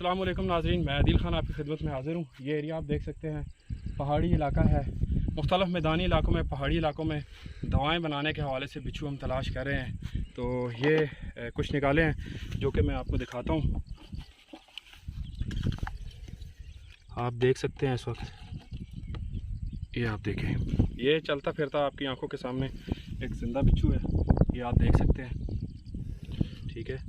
अस्सलाम वालेकुम नाज़रीन, मैं आदिल ख़ान आपकी खिदमत में हाज़िर हूँ। ये एरिया आप देख सकते हैं, पहाड़ी इलाका है। मुख्तलिफ़ मैदानी इलाकों में, पहाड़ी इलाकों में दवाएं बनाने के हवाले से बिच्छू हम तलाश कर रहे हैं। तो ये कुछ निकाले हैं जो कि मैं आपको दिखाता हूँ। आप देख सकते हैं इस वक्त, ये आप देखें, ये चलता फिरता आपकी आंखों के सामने एक ज़िंदा बिच्छू है, ये आप देख सकते हैं। ठीक है,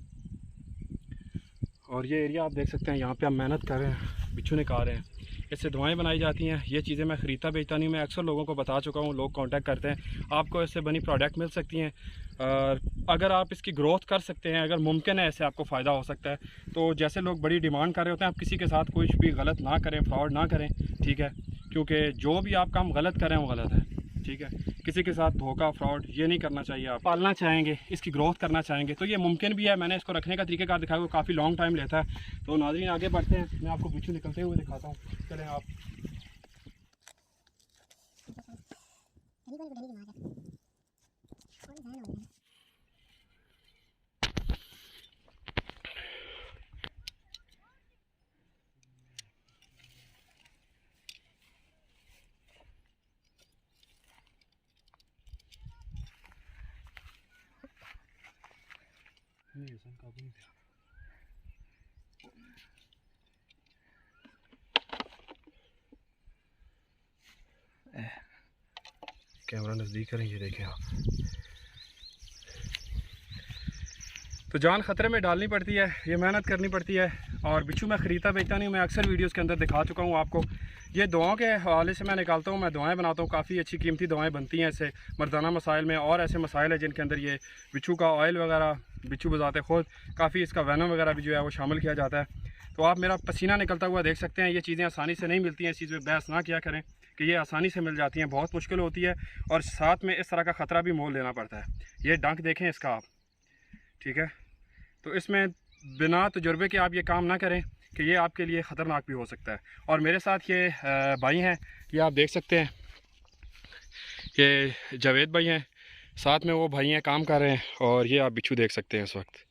और ये एरिया आप देख सकते हैं, यहाँ पे हम मेहनत कर रहे हैं, बिच्छू निकाल रहे हैं। इससे दवाएं बनाई जाती हैं। ये चीज़ें मैं ख़रीदता बेचता नहीं, मैं अक्सर लोगों को बता चुका हूँ, लोग कांटेक्ट करते हैं, आपको इससे बनी प्रोडक्ट मिल सकती हैं। और अगर आप इसकी ग्रोथ कर सकते हैं, अगर मुमकिन है, ऐसे आपको फ़ायदा हो सकता है। तो जैसे लोग बड़ी डिमांड कर रहे होते हैं, आप किसी के साथ कुछ भी गलत ना करें, फ्रॉड ना करें, ठीक है, क्योंकि जो भी आप काम गलत करें वो गलत है। ठीक है, किसी के साथ धोखा, फ्रॉड ये नहीं करना चाहिए। आप पालना चाहेंगे, इसकी ग्रोथ करना चाहेंगे तो ये मुमकिन भी है। मैंने इसको रखने का तरीक़ेकार दिखाया, वो काफ़ी लॉन्ग टाइम लेता है। तो नाज़रीन आगे बढ़ते हैं, मैं आपको बिच्छू निकलते हुए दिखाता हूँ। चलें आप। कैमरा नज़दीक करें, ये देखें आप। तो जान ख़तरे में डालनी पड़ती है, ये मेहनत करनी पड़ती है। और बिच्छू मैं ख़रीदता बेचता नहीं हूँ, मैं अक्सर वीडियोस के अंदर दिखा चुका हूँ आपको। ये दवाओं के हवाले से मैं निकालता हूँ, मैं दवाएं बनाता हूँ, काफ़ी अच्छी कीमती दवाएं बनती हैं इससे, मर्दाना मसाइल में। और ऐसे मसाइल हैं जिनके अंदर ये बिच्छू का ऑयल वगैरह, बिच्छू बजाते ख़ुद काफ़ी इसका वैनम वगैरह भी जो है वो शामिल किया जाता है। तो आप मेरा पसीना निकलता हुआ देख सकते हैं। ये चीज़ें आसानी से नहीं मिलती हैं, इस चीज़ में बहस ना किया करें कि ये आसानी से मिल जाती हैं, बहुत मुश्किल होती है। और साथ में इस तरह का ख़तरा भी मोल लेना पड़ता है। ये डंक देखें इसका आप, ठीक है। तो इसमें बिना तजुर्बे के आप ये काम ना करें कि ये आपके लिए ख़तरनाक भी हो सकता है। और मेरे साथ ये भाई हैं, ये आप देख सकते हैं, ये जावेद भाई हैं, साथ में वो भाई हैं काम कर रहे हैं। और ये आप बिच्छू देख सकते हैं इस वक्त।